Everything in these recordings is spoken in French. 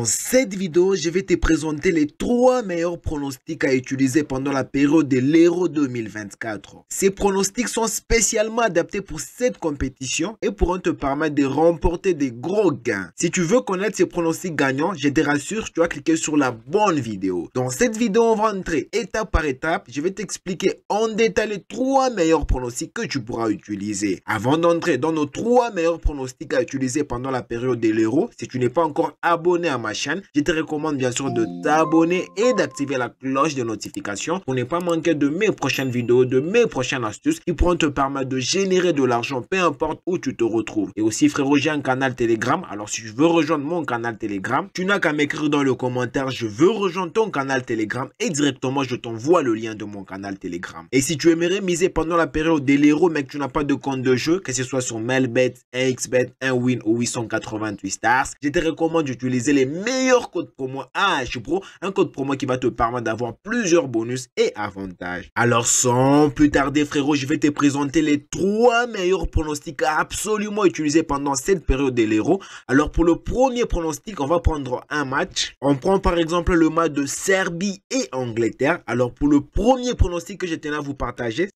Dans cette vidéo, je vais te présenter les 3 meilleurs pronostics à utiliser pendant la période de l'Euro 2024. Ces pronostics sont spécialement adaptés pour cette compétition et pourront te permettre de remporter des gros gains. Si tu veux connaître ces pronostics gagnants, je te rassure, tu dois cliquer sur la bonne vidéo. Dans cette vidéo, on va entrer étape par étape. Je vais t'expliquer en détail les 3 meilleurs pronostics que tu pourras utiliser. Avant d'entrer dans nos 3 meilleurs pronostics à utiliser pendant la période de l'Euro, si tu n'es pas encore abonné à ma chaîne, je te recommande bien sûr de t'abonner et d'activer la cloche de notification pour ne pas manquer de mes prochaines vidéos, de mes prochaines astuces qui pourront te permettre de générer de l'argent peu importe où tu te retrouves. Et aussi frérot, j'ai un canal Telegram. Alors si tu veux rejoindre mon canal Telegram, tu n'as qu'à m'écrire dans le commentaire je veux rejoindre ton canal Telegram et directement je t'envoie le lien de mon canal Telegram. Et si tu aimerais miser pendant la période de l'Euro mais que tu n'as pas de compte de jeu, que ce soit sur Melbet, XBet, 1win ou 888 stars, je te recommande d'utiliser les meilleurs codes promo AHPro, un code promo qui va te permettre d'avoir plusieurs bonus et avantages. Alors sans plus tarder frérot, je vais te présenter les 3 meilleurs pronostics à absolument utiliser pendant cette période de l'Euro. Alors pour le premier pronostic, on va prendre un match. On prend par exemple le match de Serbie et Angleterre. Alors pour le premier pronostic que je tenais à vous partager,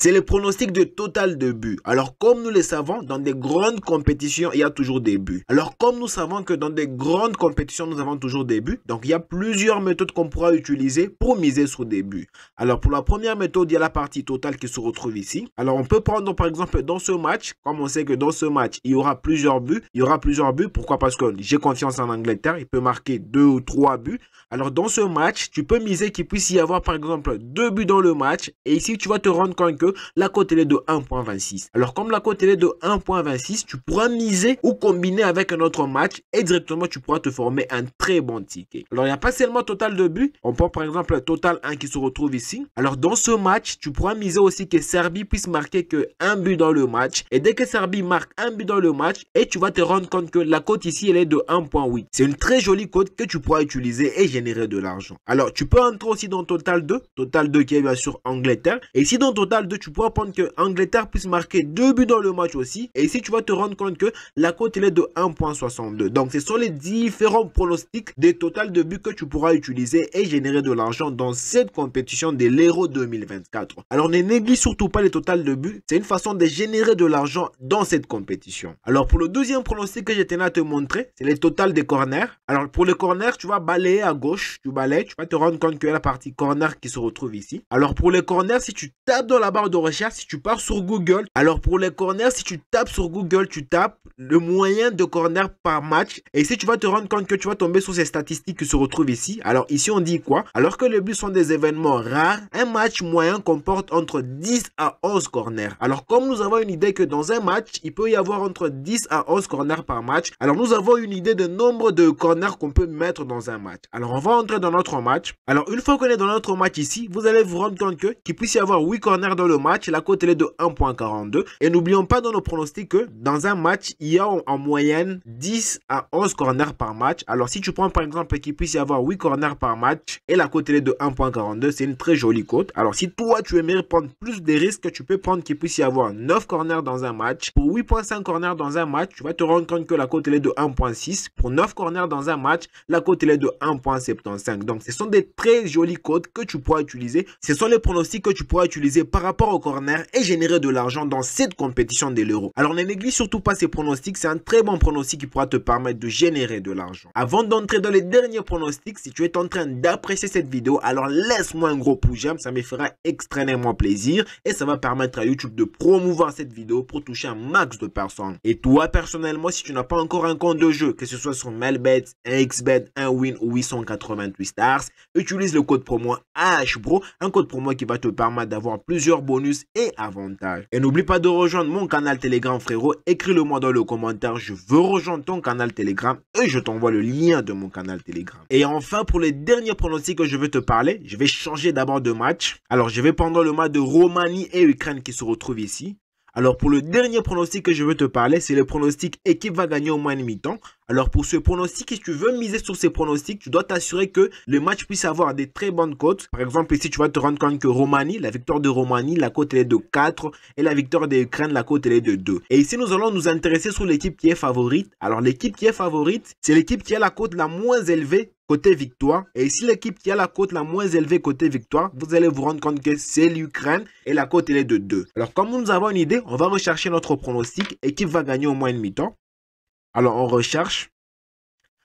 c'est le pronostic de total de buts. Alors, comme nous le savons, dans des grandes compétitions, il y a toujours des buts. Alors, comme nous savons que dans des grandes compétitions, nous avons toujours des buts, donc il y a plusieurs méthodes qu'on pourra utiliser pour miser sur des buts. Alors, pour la première méthode, il y a la partie totale qui se retrouve ici. Alors, on peut prendre par exemple dans ce match, comme on sait que dans ce match, il y aura plusieurs buts. Pourquoi? Parce que j'ai confiance en Angleterre, il peut marquer 2 ou 3 buts. Alors, dans ce match, tu peux miser qu'il puisse y avoir par exemple 2 buts dans le match. Et ici, tu vas te rendre compte que la cote elle est de 1.26. Alors comme la cote elle est de 1.26, tu pourras miser ou combiner avec un autre match et directement tu pourras te former un très bon ticket. Alors il n'y a pas seulement total de buts, on prend par exemple le total 1 qui se retrouve ici. Alors dans ce match, tu pourras miser aussi que Serbie puisse marquer que un but dans le match. Et dès que Serbie marque un but dans le match, et tu vas te rendre compte que la cote ici elle est de 1.8. C'est une très jolie cote que tu pourras utiliser et générer de l'argent. Alors tu peux entrer aussi dans total 2 qui est bien sûr Angleterre. Et ici dans total 2, tu pourras prendre que Angleterre puisse marquer 2 buts dans le match aussi. Et ici, tu vas te rendre compte que la cote elle est de 1.62. Donc, ce sont les différents pronostics des totals de buts que tu pourras utiliser et générer de l'argent dans cette compétition de l'Euro 2024. Alors, ne néglige surtout pas les totals de buts. C'est une façon de générer de l'argent dans cette compétition. Alors, pour le deuxième pronostic que je tenais à te montrer, c'est les totals des corners. Alors, pour les corners, tu vas balayer à gauche. Tu balayes, tu vas te rendre compte que la partie corner qui se retrouve ici. Alors, pour les corners, si tu tapes dans la barre de recherche, si tu pars sur Google, alors pour les corners, si tu tapes sur Google, tu tapes le moyen de corner par match. Et ici, tu vas te rendre compte que tu vas tomber sur ces statistiques qui se retrouvent ici. Alors ici, on dit quoi? Alors que les buts sont des événements rares, un match moyen comporte entre 10 à 11 corners. Alors comme nous avons une idée que dans un match, il peut y avoir entre 10 à 11 corners par match, alors nous avons une idée de nombre de corners qu'on peut mettre dans un match. Alors on va entrer dans notre match. Alors une fois qu'on est dans notre match ici, vous allez vous rendre compte qu'il puisse y avoir 8 corners dans le match. La cote elle est de 1.42 et n'oublions pas dans nos pronostics que dans un match il y a en moyenne 10 à 11 corners par match. Alors si tu prends par exemple qu'il puisse y avoir 8 corners par match et la cote elle est de 1.42, c'est une très jolie cote. Alors si toi tu aimerais prendre plus de risques, tu peux prendre qu'il puisse y avoir 9 corners dans un match. Pour 8.5 corners dans un match, tu vas te rendre compte que la cote elle est de 1.6. Pour 9 corners dans un match, la cote elle est de 1.75. Donc ce sont des très jolies cotes que tu pourras utiliser. Ce sont les pronostics que tu pourras utiliser par rapport au corner et générer de l'argent dans cette compétition de l'Euro. Alors ne néglige surtout pas ces pronostics, c'est un très bon pronostic qui pourra te permettre de générer de l'argent. Avant d'entrer dans les derniers pronostics, si tu es en train d'apprécier cette vidéo, alors laisse-moi un gros pouce j'aime, ça me fera extrêmement plaisir et ça va permettre à YouTube de promouvoir cette vidéo pour toucher un max de personnes. Et toi personnellement, si tu n'as pas encore un compte de jeu, que ce soit sur Melbet, XBet, 1win ou 888 stars, utilise le code promo AHPro, un code promo qui va te permettre d'avoir plusieurs bonus et avantages. Et n'oublie pas de rejoindre mon canal Telegram frérot, écris-le moi dans le commentaire, je veux rejoindre ton canal Telegram et je t'envoie le lien de mon canal Telegram. Et enfin pour les derniers pronostics que je vais te parler, je vais changer d'abord de match. Alors je vais prendre le match de Roumanie et Ukraine qui se retrouve ici. Alors pour le dernier pronostic que je veux te parler, c'est le pronostic équipe va gagner au moins une mi-temps. Alors pour ce pronostic, si tu veux miser sur ces pronostics, tu dois t'assurer que le match puisse avoir des très bonnes cotes. Par exemple, ici, tu vas te rendre compte que Roumanie, la victoire de Roumanie, la cote elle est de 4 et la victoire de l'Ukraine, la cote elle est de 2. Et ici, nous allons nous intéresser sur l'équipe qui est favorite. Alors l'équipe qui est favorite, c'est l'équipe qui a la cote la moins élevée côté victoire. Et ici, l'équipe qui a la cote la moins élevée côté victoire, vous allez vous rendre compte que c'est l'Ukraine et la cote elle est de 2. Alors comme nous avons une idée, on va rechercher notre pronostic. Équipe va gagner au moins une mi-temps. Alors on recherche.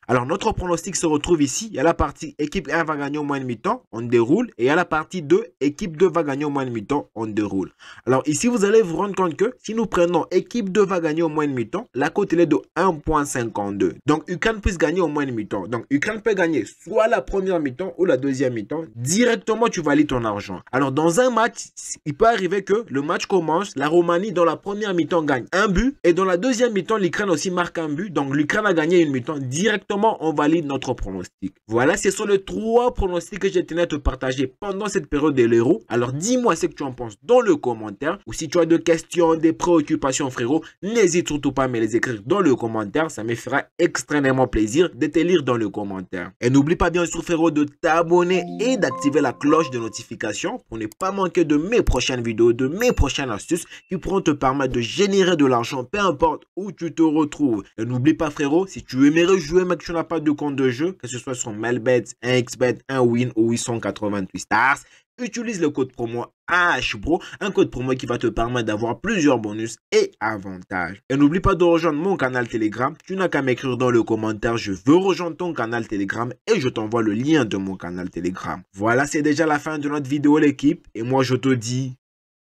Alors notre pronostic se retrouve ici. Il y a la partie équipe 1 va gagner au moins une mi-temps, on déroule. Et il y a la partie 2, équipe 2 va gagner au moins une mi-temps, on déroule. Alors ici vous allez vous rendre compte que si nous prenons équipe 2 va gagner au moins une mi-temps, la cote elle est de 1.52. Donc Ukraine puisse gagner au moins une mi-temps. Donc Ukraine peut gagner soit la première mi-temps ou la deuxième mi-temps. Directement tu valides ton argent. Alors dans un match, il peut arriver que le match commence, la Roumanie dans la première mi-temps gagne un but. Et dans la deuxième mi-temps, l'Ukraine aussi marque un but. Donc l'Ukraine a gagné une mi-temps. Directement on valide notre pronostic. Voilà, ce sont les 3 pronostics que j'ai tenu à te partager pendant cette période de l'Euro. Alors dis-moi ce que tu en penses dans le commentaire. Ou si tu as des questions, des préoccupations frérot, n'hésite surtout pas à me les écrire dans le commentaire. Ça me fera extrêmement plaisir de te lire dans le commentaire. Et n'oublie pas bien sûr frérot de t'abonner et d'activer la cloche de notification pour ne pas manquer de mes prochaines vidéos, de mes prochaines astuces qui pourront te permettre de générer de l'argent peu importe où tu te retrouves. Et n'oublie pas frérot, si tu aimerais jouer mais que tu n'as pas de compte de jeu, que ce soit sur Melbet, 1xBet, 1win ou 888 stars, utilise le code promo AHBRO, un code promo qui va te permettre d'avoir plusieurs bonus et avantages. Et n'oublie pas de rejoindre mon canal Telegram. Tu n'as qu'à m'écrire dans le commentaire je veux rejoindre ton canal Telegram et je t'envoie le lien de mon canal Telegram. Voilà, c'est déjà la fin de notre vidéo l'équipe et moi je te dis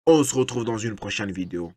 on se retrouve dans une prochaine vidéo.